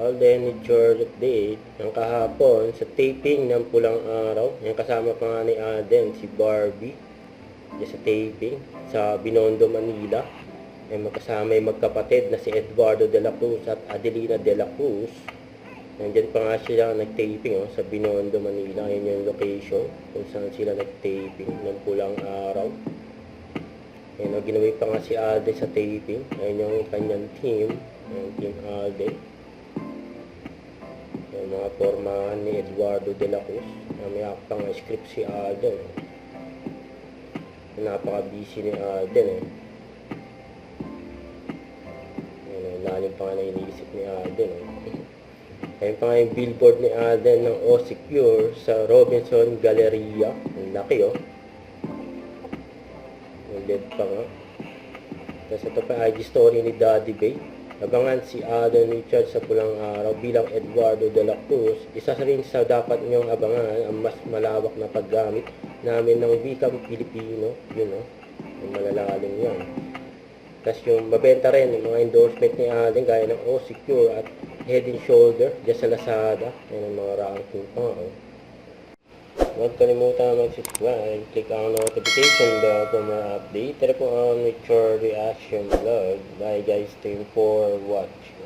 Alden with your update. Ang kahapon sa taping ng Pulang Araw. Yung kasama pa nga ni Alden, si Barbie. Yung sa taping sa Binondo, Manila. Yung magkasama yung magkapatid na si Eduardo de la Cruz at Adelina de la Cruz. Nandiyan pa nga sila nag-taping sa Binondo, Manila. Yun yung location kung saan sila nag-taping ng Pulang Araw. Ayun, ginawin pa nga si Alden sa taping. Ayun yung kanyang team. Yung team Alden. Yung mga formahan ni Eduardo de la Cruz. May pang script si Alden. Napaka-busy ni Alden. Lalim pa nga na iniisip ni Alden. Ayun pa nga yung billboard ni Alden ng O-Secure sa Robinson Galleria. Ang laki yung LED pa nga. Tapos ito pa IG story ni Daddy Bay. Abangan si Alden Richard sa Pulang Araw bilang Eduardo de la Cruz. Isa rin sa dapat niyong abangan ang mas malawak na paggamit namin ng wikang Pilipino. Yun yung malalalim yan. Tapos yung mabenta rin yung mga endorsement ni Alden gaya ng O-Secure at Head and Shoulder dyan sa Lazada. Yan ang mga ranking pa Huwag kalimutan mag-subscribe. Click ang notification bell for more update. Tara po ang with your reaction vlog. Bye guys. Thank you for watching.